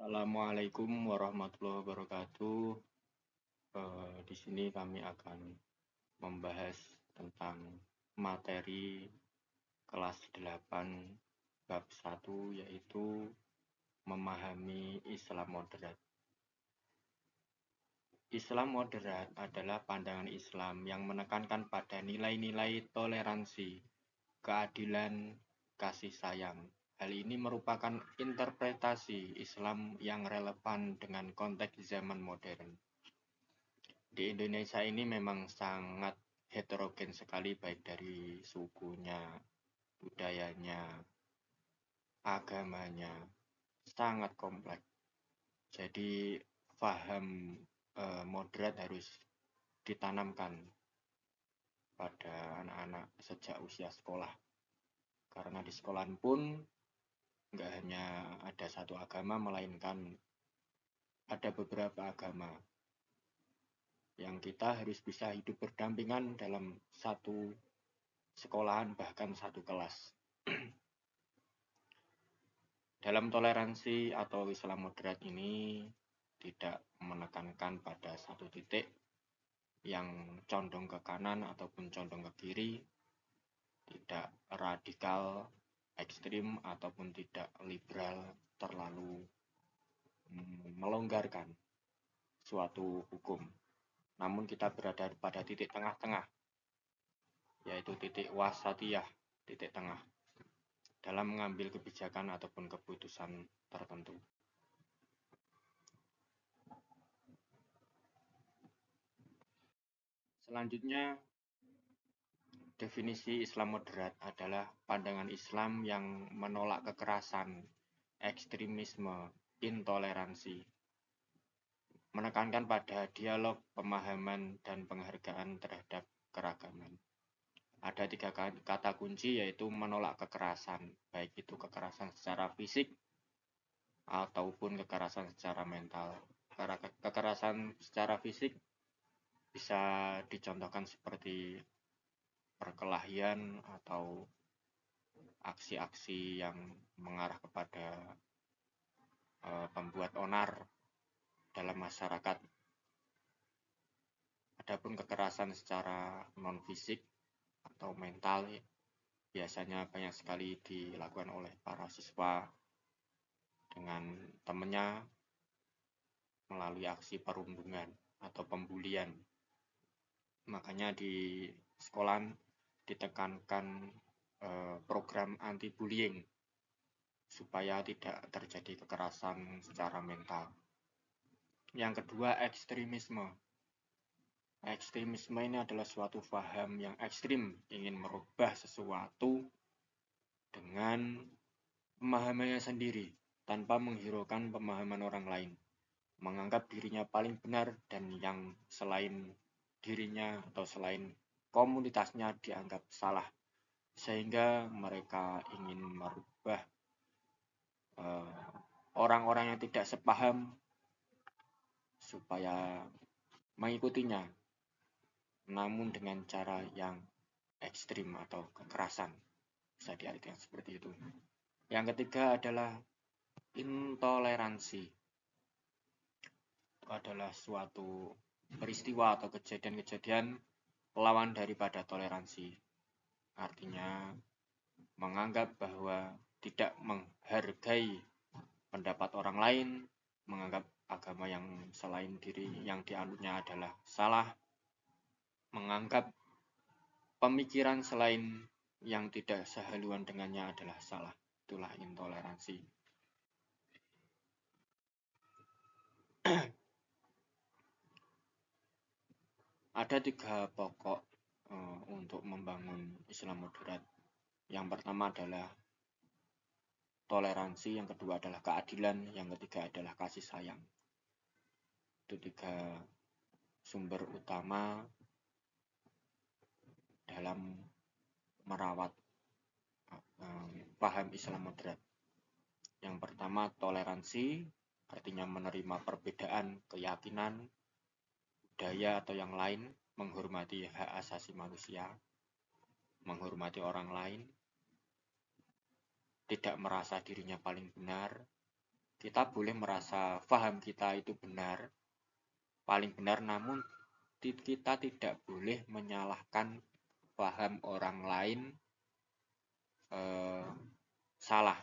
Assalamualaikum warahmatullahi wabarakatuh. Di sini kami akan membahas tentang materi kelas 8 bab 1 yaitu memahami Islam moderat. Islam moderat adalah pandangan Islam yang menekankan pada nilai-nilai toleransi, keadilan, kasih sayang. Hal ini merupakan interpretasi Islam yang relevan dengan konteks zaman modern. Di Indonesia ini memang sangat heterogen sekali, baik dari sukunya, budayanya, agamanya, sangat kompleks. Jadi paham moderat harus ditanamkan pada anak-anak sejak usia sekolah. Karena di sekolah pun nggak hanya ada satu agama, melainkan ada beberapa agama yang kita harus bisa hidup berdampingan dalam satu sekolahan, bahkan satu kelas. Dalam toleransi atau Islam moderat ini tidak menekankan pada satu titik yang condong ke kanan ataupun condong ke kiri, tidak radikal, ekstrim, ataupun tidak liberal, terlalu melonggarkan suatu hukum. Namun kita berada pada titik tengah-tengah, yaitu titik wasatiyah, titik tengah, dalam mengambil kebijakan ataupun keputusan tertentu. Selanjutnya, definisi Islam moderat adalah pandangan Islam yang menolak kekerasan, ekstremisme, intoleransi, menekankan pada dialog, pemahaman, dan penghargaan terhadap keragaman. Ada 3 kata kunci, yaitu menolak kekerasan, baik itu kekerasan secara fisik ataupun kekerasan secara mental. Kekerasan secara fisik bisa dicontohkan seperti perkelahian atau aksi-aksi yang mengarah kepada pembuat onar dalam masyarakat. Adapun kekerasan secara non-fisik atau mental biasanya banyak sekali dilakukan oleh para siswa dengan temannya melalui aksi perundungan atau pembulian. Makanya di sekolah ditekankan program anti-bullying supaya tidak terjadi kekerasan secara mental. Yang kedua, ekstremisme. Ekstremisme ini adalah suatu paham yang ekstrim, ingin merubah sesuatu dengan pemahamannya sendiri tanpa menghiraukan pemahaman orang lain, menganggap dirinya paling benar dan yang selain dirinya atau selain komunitasnya dianggap salah, sehingga mereka ingin merubah orang-orang yang tidak sepaham supaya mengikutinya, namun dengan cara yang ekstrim atau kekerasan, bisa diartikan seperti itu. Yang ketiga adalah intoleransi. Itu adalah suatu peristiwa atau kejadian-kejadian lawan daripada toleransi. Artinya menganggap bahwa tidak menghargai pendapat orang lain, menganggap agama yang selain diri yang dianutnya adalah salah, menganggap pemikiran selain yang tidak sehaluan dengannya adalah salah. Itulah intoleransi. Ada 3 pokok untuk membangun Islam moderat. Yang pertama adalah toleransi, yang kedua adalah keadilan, yang ketiga adalah kasih sayang. Itu 3 sumber utama dalam merawat paham Islam moderat. Yang pertama, toleransi, artinya menerima perbedaan keyakinan, budaya atau yang lain, menghormati hak asasi manusia, menghormati orang lain, tidak merasa dirinya paling benar, Kita boleh merasa paham kita itu benar, paling benar, namun kita tidak boleh menyalahkan paham orang lain salah.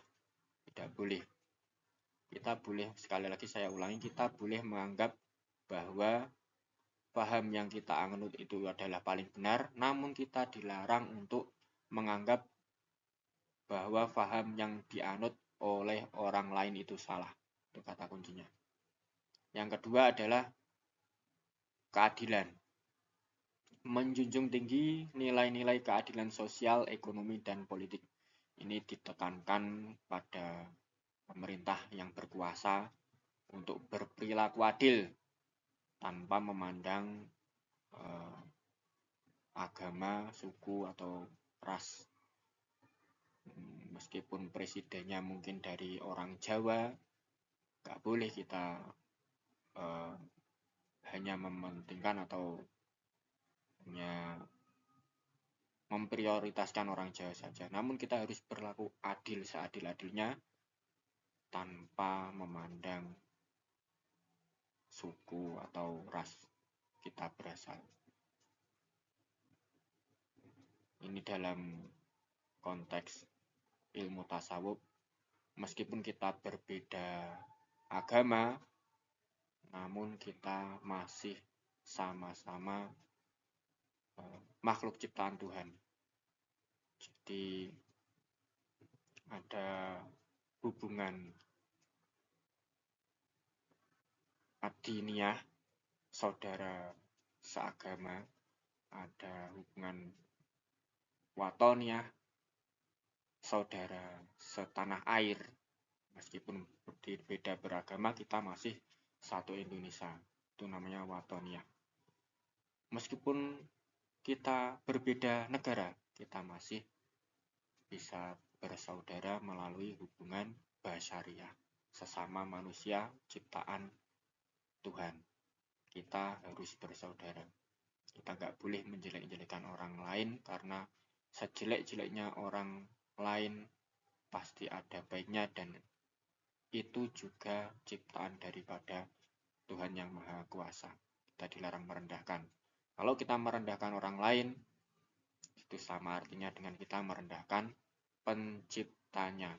Tidak boleh. Kita boleh, sekali lagi saya ulangi, kita boleh menganggap bahwa paham yang kita anut itu adalah paling benar, namun kita dilarang untuk menganggap bahwa paham yang dianut oleh orang lain itu salah. Itu kata kuncinya. Yang kedua adalah keadilan. Menjunjung tinggi nilai-nilai keadilan sosial, ekonomi, dan politik. Ini ditekankan pada pemerintah yang berkuasa untuk berperilaku adil tanpa memandang agama, suku, atau ras. Meskipun presidennya mungkin dari orang Jawa, nggak boleh kita hanya mementingkan atau hanya memprioritaskan orang Jawa saja. Namun kita harus berlaku adil seadil-adilnya tanpa memandang suku atau ras kita berasal. Ini dalam konteks ilmu tasawuf, meskipun kita berbeda agama, namun kita masih sama-sama makhluk ciptaan Tuhan. Jadi ada hubungan adiniah, saudara seagama, ada hubungan watoniah, saudara setanah air. Meskipun berbeda beragama, kita masih satu Indonesia. Itu namanya watoniah. Meskipun kita berbeda negara, kita masih bisa bersaudara melalui hubungan basyariah, sesama manusia ciptaan Tuhan. Kita harus bersaudara. Kita nggak boleh menjelek-jelekan orang lain, karena sejelek-jeleknya orang lain pasti ada baiknya, dan itu juga ciptaan daripada Tuhan yang Maha Kuasa. Kita dilarang merendahkan. Kalau kita merendahkan orang lain, itu sama artinya dengan kita merendahkan penciptanya.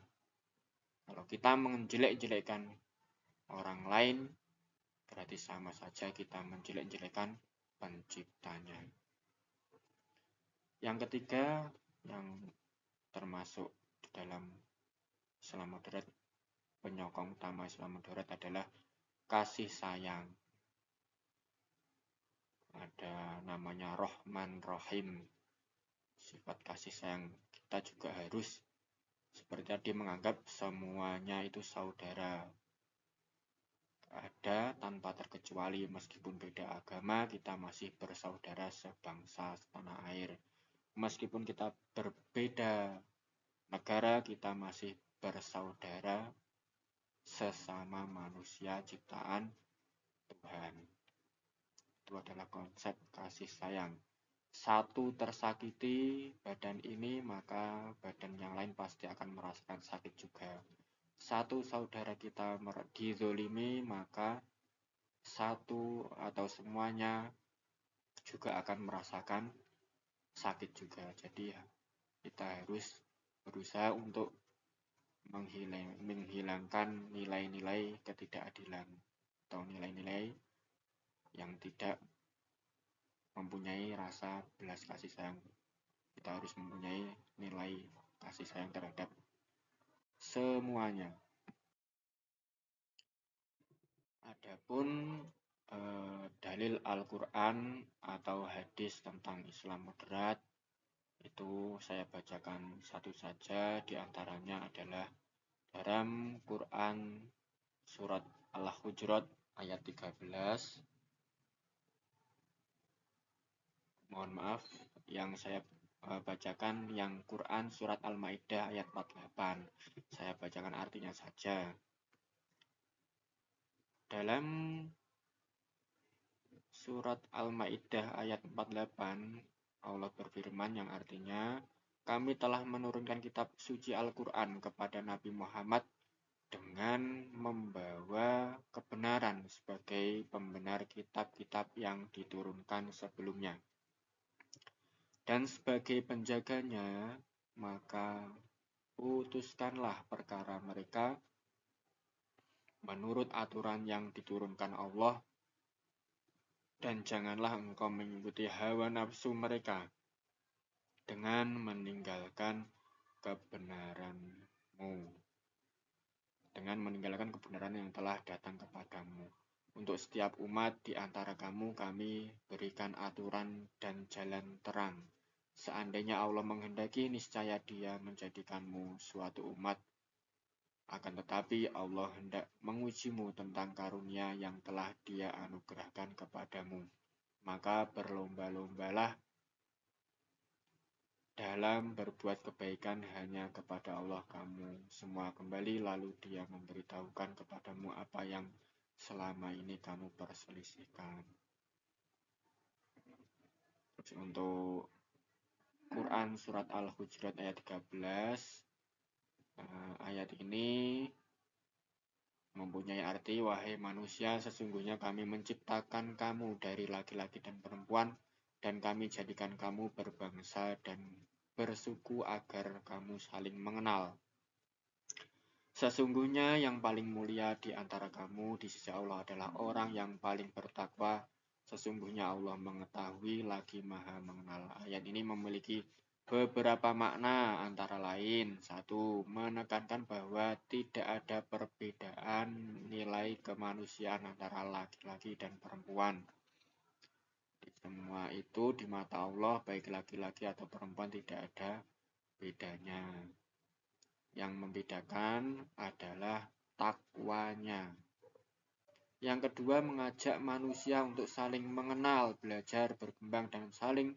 Kalau kita menjelek-jelekan orang lain, berarti sama saja kita menjelek-jelekan penciptanya. Yang ketiga, yang termasuk di dalam Islam moderat, penyokong utama Islam moderat adalah kasih sayang. Ada namanya Rahman Rahim. Sifat kasih sayang kita juga harus seperti tadi, menganggap semuanya itu saudara. Ada tanpa terkecuali, meskipun beda agama, kita masih bersaudara sebangsa setanah air. Meskipun kita berbeda negara, kita masih bersaudara sesama manusia ciptaan Tuhan. Itu adalah konsep kasih sayang. Satu tersakiti badan ini, maka badan yang lain pasti akan merasakan sakit juga. Satu saudara kita dizolimi, maka satu atau semuanya juga akan merasakan sakit juga. Jadi kita harus berusaha untuk menghilangkan nilai-nilai ketidakadilan atau nilai-nilai yang tidak mempunyai rasa belas kasih sayang. Kita harus mempunyai nilai kasih sayang terhadap semuanya. Adapun dalil Al-Quran atau hadis tentang Islam moderat, itu saya bacakan satu saja. Di antaranya adalah dalam Quran surat Al-Hujurat ayat 13. Mohon maaf, yang saya bacakan yang Quran surat Al-Maidah ayat 48. Saya bacakan artinya saja. Dalam surat Al-Maidah ayat 48, Allah berfirman yang artinya, kami telah menurunkan kitab suci Al-Quran kepada Nabi Muhammad dengan dengan membawa kebenaran sebagai pembenar kitab-kitab yang diturunkan sebelumnya. Dan sebagai penjaganya, maka putuskanlah perkara mereka menurut aturan yang diturunkan Allah, dan janganlah engkau mengikuti hawa nafsu mereka dengan meninggalkan kebenaranmu, dengan meninggalkan kebenaran yang telah datang kepadamu. Untuk setiap umat di antara kamu kami berikan aturan dan jalan terang. Seandainya Allah menghendaki, niscaya Dia menjadikanmu suatu umat. Akan tetapi Allah hendak mengujimu tentang karunia yang telah Dia anugerahkan kepadamu. Maka berlomba-lombalah dalam berbuat kebaikan, hanya kepada Allah kamu semua kembali, lalu Dia memberitahukan kepadamu apa yang selama ini kamu perselisihkan. Terus untuk Quran surat Al-Hujurat ayat 13, ayat ini mempunyai arti, wahai manusia, sesungguhnya kami menciptakan kamu dari laki-laki dan perempuan, dan kami jadikan kamu berbangsa dan bersuku agar kamu saling mengenal. Sesungguhnya yang paling mulia di antara kamu di sisi Allah adalah orang yang paling bertakwa. Sesungguhnya Allah mengetahui lagi Maha mengenal. Ayat ini memiliki beberapa makna, antara lain: 1. Menekankan bahwa tidak ada perbedaan nilai kemanusiaan antara laki-laki dan perempuan. Semua itu di mata Allah, baik laki-laki atau perempuan, tidak ada bedanya. Yang membedakan adalah takwanya. Yang kedua, mengajak manusia untuk saling mengenal, belajar, berkembang, dan saling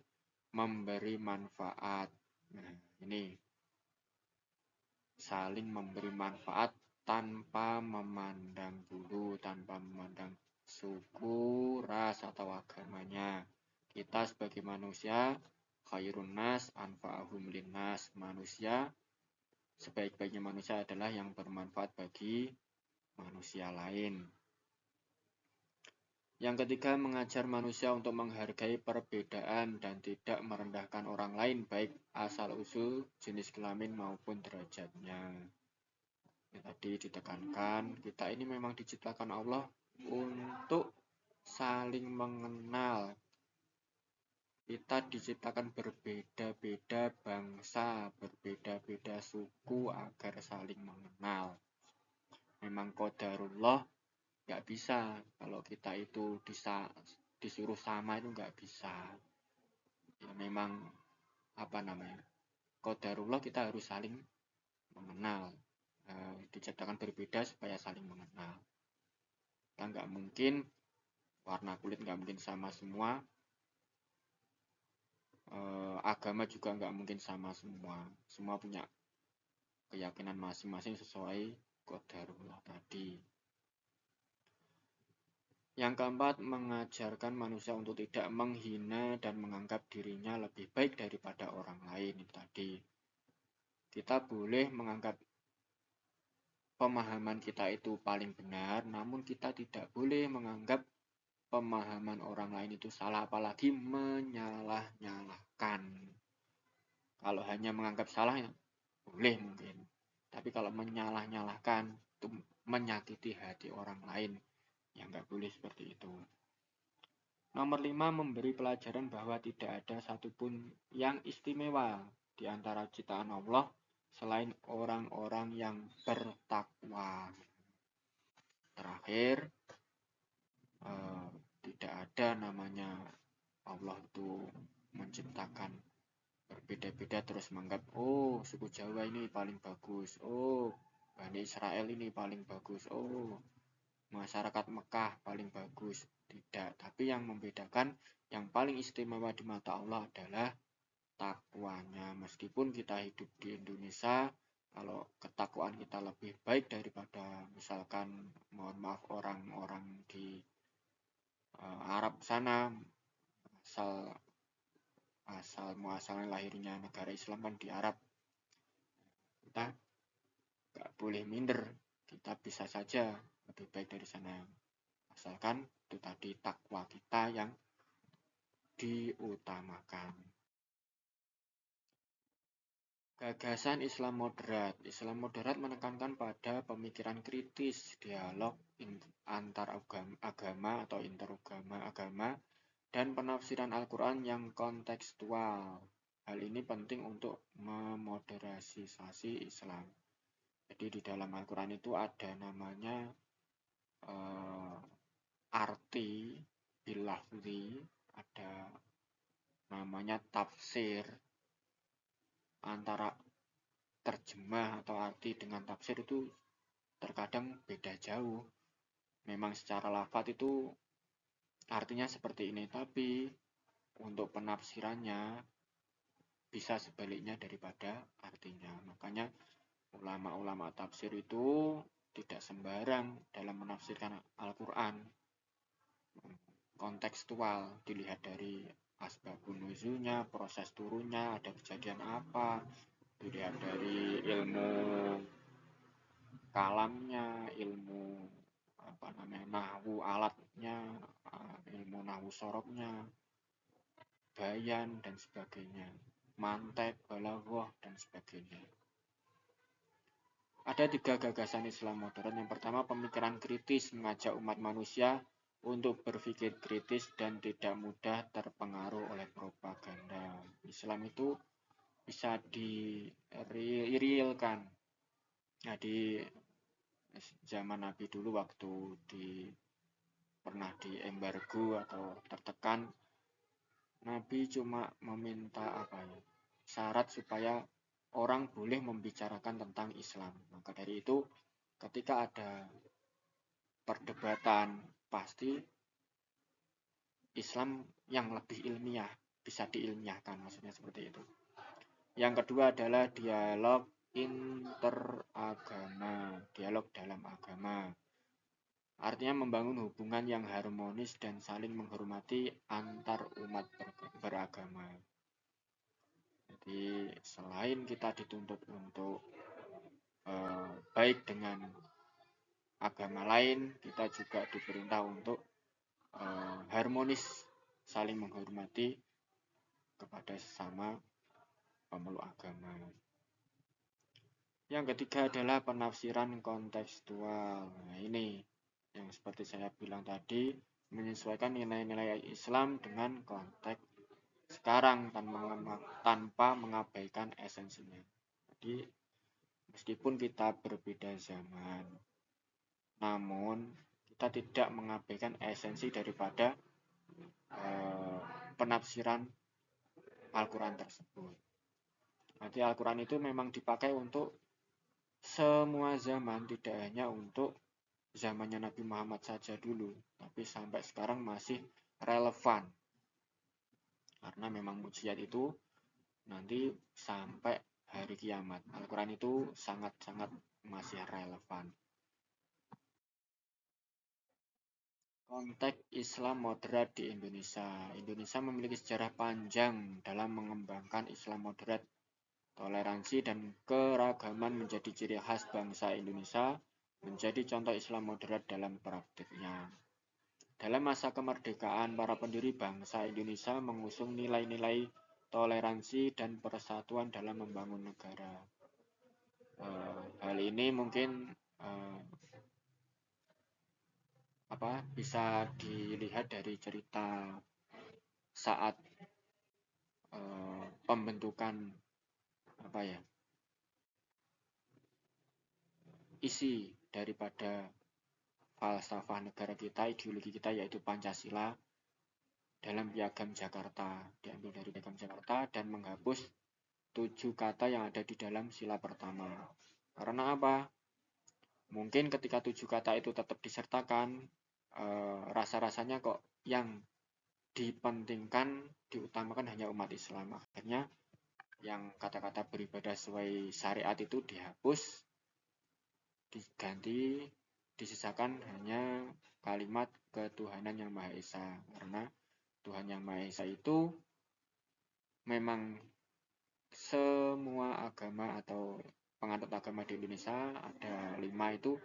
memberi manfaat. Nah, ini saling memberi manfaat tanpa memandang bulu, tanpa memandang suku, ras, atau agamanya. Kita sebagai manusia, khairun nas anfa'ahum linnas, manusia, sebaik-baiknya manusia adalah yang bermanfaat bagi manusia lain. Yang ketiga, mengajar manusia untuk menghargai perbedaan dan tidak merendahkan orang lain, baik asal-usul, jenis kelamin, maupun derajatnya. Ini tadi ditekankan, kita ini memang diciptakan Allah untuk saling mengenal. Kita diciptakan berbeda-beda bangsa, berbeda-beda suku agar saling mengenal. Memang qadarullah, nggak bisa. Kalau kita itu disuruh sama itu nggak bisa. Ya memang qadarullah, kita harus saling mengenal. Diciptakan berbeda supaya saling mengenal. Kita nggak mungkin, warna kulit nggak mungkin sama semua. Agama juga nggak mungkin sama semua. Semua punya keyakinan masing-masing sesuai qadarullah tadi. Yang keempat, mengajarkan manusia untuk tidak menghina dan menganggap dirinya lebih baik daripada orang lain. Tadi kita boleh menganggap pemahaman kita itu paling benar, namun kita tidak boleh menganggap pemahaman orang lain itu salah, apalagi menyalah-nyalahkan. Kalau hanya menganggap salah, ya boleh mungkin. Tapi kalau menyalah-nyalahkan, itu menyakiti hati orang lain, ya nggak boleh seperti itu. Nomor 5, memberi pelajaran bahwa tidak ada satupun yang istimewa di antara ciptaan Allah selain orang-orang yang bertakwa. Terakhir, tidak ada namanya Allah itu menciptakan berbeda-beda terus menganggap, oh suku Jawa ini paling bagus, oh Bani Israel ini paling bagus, oh masyarakat Mekah paling bagus. Tidak, tapi yang membedakan, yang paling istimewa di mata Allah adalah takwanya. Meskipun kita hidup di Indonesia, kalau ketakwaan kita lebih baik daripada misalkan, mohon maaf, orang-orang di Arab sana, muasalnya lahirnya negara Islam kan di Arab, kita nggak boleh minder, kita bisa bisa saja lebih baik dari sana. Asalkan itu tadi takwa kita yang diutamakan. Gagasan Islam moderat. Islam moderat menekankan pada pemikiran kritis, dialog antar agama atau interagama, dan penafsiran Al-Quran yang kontekstual. Hal ini penting untuk memoderasisasi Islam. Jadi di dalam Al-Quran itu ada namanya arti bilafzi, ada namanya tafsir. Antara terjemah atau arti dengan tafsir itu terkadang beda jauh. Memang secara lafadz itu artinya seperti ini, tapi untuk penafsirannya bisa sebaliknya daripada artinya. Makanya ulama-ulama tafsir itu tidak sembarang dalam menafsirkan Al-Quran. Kontekstual, dilihat dari asbabun nuzulnya, proses turunnya, ada kejadian apa, dilihat dari ilmu kalamnya, ilmu nahwu alatnya, ilmu nahwu sorobnya, bayan dan sebagainya, mantek, balaghah dan sebagainya. Ada 3 gagasan Islam modern. Yang pertama, pemikiran kritis, mengajak umat manusia untuk berpikir kritis dan tidak mudah terpengaruh oleh propaganda. Islam itu bisa direalkan. Nah, di zaman Nabi dulu waktu pernah di embargo atau tertekan, Nabi cuma meminta syarat supaya orang boleh membicarakan tentang Islam. Maka dari itu, ketika ada perdebatan, pasti Islam yang lebih ilmiah, bisa diilmiahkan, maksudnya seperti itu. Yang kedua adalah dialog interagama, dialog dalam agama. Artinya membangun hubungan yang harmonis dan saling menghormati antar umat beragama. Jadi selain kita dituntut untuk baik dengan agama lain, kita juga diperintah untuk harmonis, saling menghormati kepada sesama pemeluk agama. Yang ketiga adalah penafsiran kontekstual. Nah, ini yang seperti saya bilang tadi, menyesuaikan nilai-nilai Islam dengan konteks sekarang tanpa mengabaikan esensinya. Jadi meskipun kita berbeda zaman, namun kita tidak mengabaikan esensi daripada penafsiran Al-Quran tersebut. Nanti Al-Quran itu memang dipakai untuk semua zaman, tidak hanya untuk zamannya Nabi Muhammad saja dulu, tapi sampai sekarang masih relevan. Karena memang mujizat itu nanti sampai hari kiamat. Al-Quran itu sangat-sangat masih relevan. Konteks Islam moderat di Indonesia. Indonesia memiliki sejarah panjang dalam mengembangkan Islam moderat. Toleransi dan keragaman menjadi ciri khas bangsa Indonesia, menjadi contoh Islam moderat dalam praktiknya. Dalam masa kemerdekaan, para pendiri bangsa Indonesia mengusung nilai-nilai toleransi dan persatuan dalam membangun negara. Hal ini mungkin bisa dilihat dari cerita saat pembentukan isi daripada falsafah negara kita, ideologi kita, yaitu Pancasila, dalam Piagam Jakarta, diambil dari Piagam Jakarta dan menghapus 7 kata yang ada di dalam sila pertama. Karena apa? Mungkin ketika 7 kata itu tetap disertakan, rasa-rasanya kok yang dipentingkan, diutamakan hanya umat Islam. Akhirnya yang kata-kata beribadah sesuai syariat itu dihapus, diganti, disisakan hanya kalimat ketuhanan yang Maha Esa. Karena Tuhan yang Maha Esa itu memang semua agama atau penganut agama di Indonesia ada 5 itu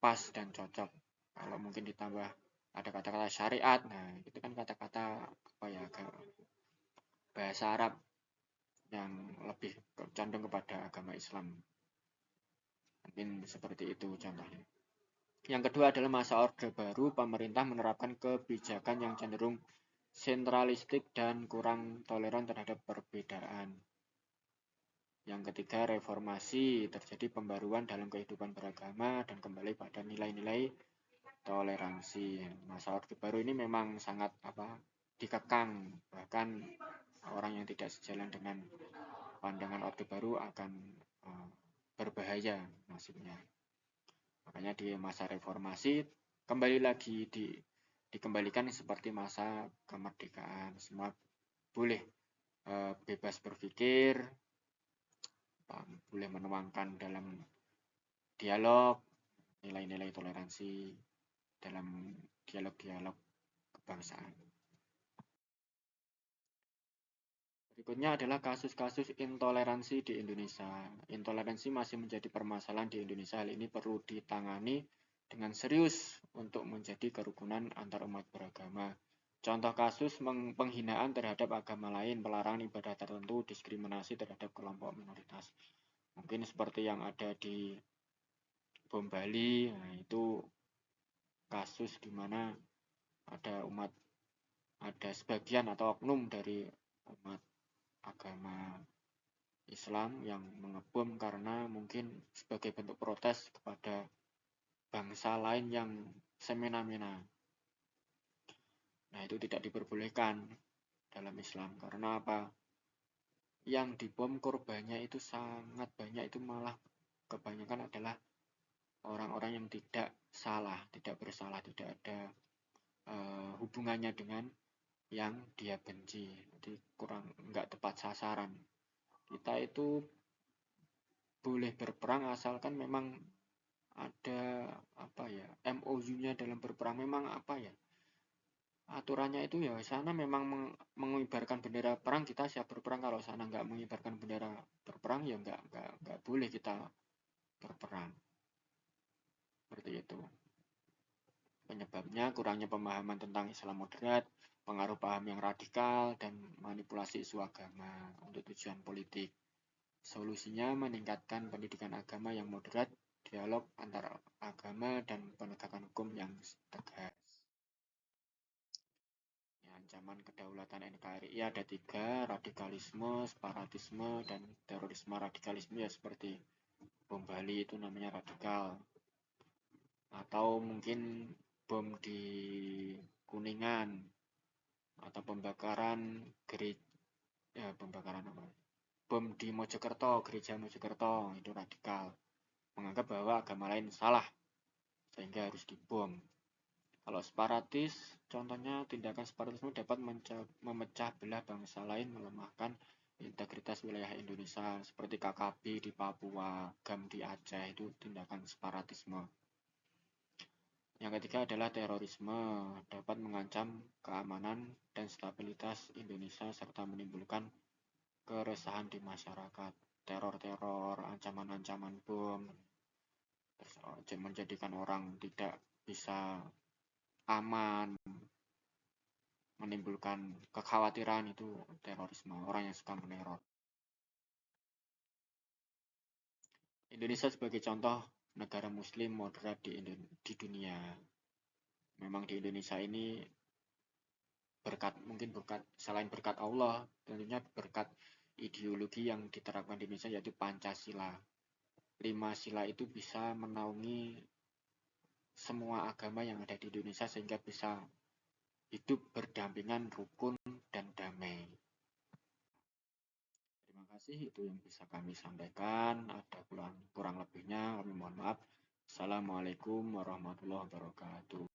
pas dan cocok. Kalau mungkin ditambah ada kata-kata syariat, nah itu kan kata-kata apa ya, bahasa Arab yang lebih condong kepada agama Islam. Mungkin seperti itu contohnya. Yang kedua adalah masa Orde Baru, pemerintah menerapkan kebijakan yang cenderung sentralistik dan kurang toleran terhadap perbedaan. Yang ketiga, reformasi, terjadi pembaruan dalam kehidupan beragama dan kembali pada nilai-nilai toleransi. Masa Orde Baru ini memang sangat dikekang, bahkan orang yang tidak sejalan dengan pandangan Orde Baru akan berbahaya nasibnya. Makanya di masa reformasi kembali lagi dikembalikan seperti masa kemerdekaan. Semua boleh bebas berpikir, boleh menuangkan dalam dialog nilai-nilai toleransi dalam dialog-dialog kebangsaan. Berikutnya adalah kasus-kasus intoleransi di Indonesia. Intoleransi masih menjadi permasalahan di Indonesia. Hal ini perlu ditangani dengan serius untuk menjadi kerukunan antar umat beragama. Contoh kasus penghinaan terhadap agama lain, pelarangan ibadah tertentu, diskriminasi terhadap kelompok minoritas. Mungkin seperti yang ada di Bom Bali, nah itu kasus di mana ada sebagian atau oknum dari umat agama Islam yang mengebom karena mungkin sebagai bentuk protes kepada bangsa lain yang semena-mena. Nah, itu tidak diperbolehkan dalam Islam karena apa? Yang dibom korbannya itu sangat banyak, itu malah kebanyakan adalah orang-orang yang tidak salah, tidak bersalah, tidak ada hubungannya dengan yang dia benci. Jadi kurang nggak tepat sasaran. Kita itu boleh berperang asalkan memang ada MOU-nya dalam berperang, memang aturannya itu ya sana memang mengibarkan bendera perang, kita siap berperang. Kalau sana nggak mengibarkan bendera berperang ya nggak boleh kita berperang. Seperti itu. Penyebabnya kurangnya pemahaman tentang Islam moderat, pengaruh paham yang radikal, dan manipulasi isu agama untuk tujuan politik. Solusinya meningkatkan pendidikan agama yang moderat, dialog antar agama, dan penegakan hukum yang tegas. Ya, ancaman kedaulatan NKRI ada 3, radikalisme, separatisme, dan terorisme. Radikalisme ya seperti bom Bali itu namanya radikal. Atau mungkin bom di Kuningan, atau pembakaran bom di Mojokerto, gereja Mojokerto, itu radikal. Menganggap bahwa agama lain salah sehingga harus dibom. Kalau separatis, contohnya tindakan separatisme dapat memecah belah bangsa lain, melemahkan integritas wilayah Indonesia, seperti KKB di Papua, GAM di Aceh, itu tindakan separatisme. Yang ketiga adalah terorisme, dapat mengancam keamanan dan stabilitas Indonesia serta menimbulkan keresahan di masyarakat. Teror-teror, ancaman-ancaman bom, menjadikan orang tidak bisa aman, menimbulkan kekhawatiran, itu terorisme, orang yang suka meneror. Indonesia sebagai contoh negara muslim moderat di dunia. Memang di Indonesia ini mungkin selain berkat Allah, tentunya berkat ideologi yang diterapkan di Indonesia, yaitu Pancasila. 5 sila itu bisa menaungi semua agama yang ada di Indonesia sehingga bisa hidup berdampingan, rukun, dan damai. Terima kasih, itu yang bisa kami sampaikan. Ada kurang lebihnya kami mohon maaf. Assalamualaikum warahmatullahi wabarakatuh.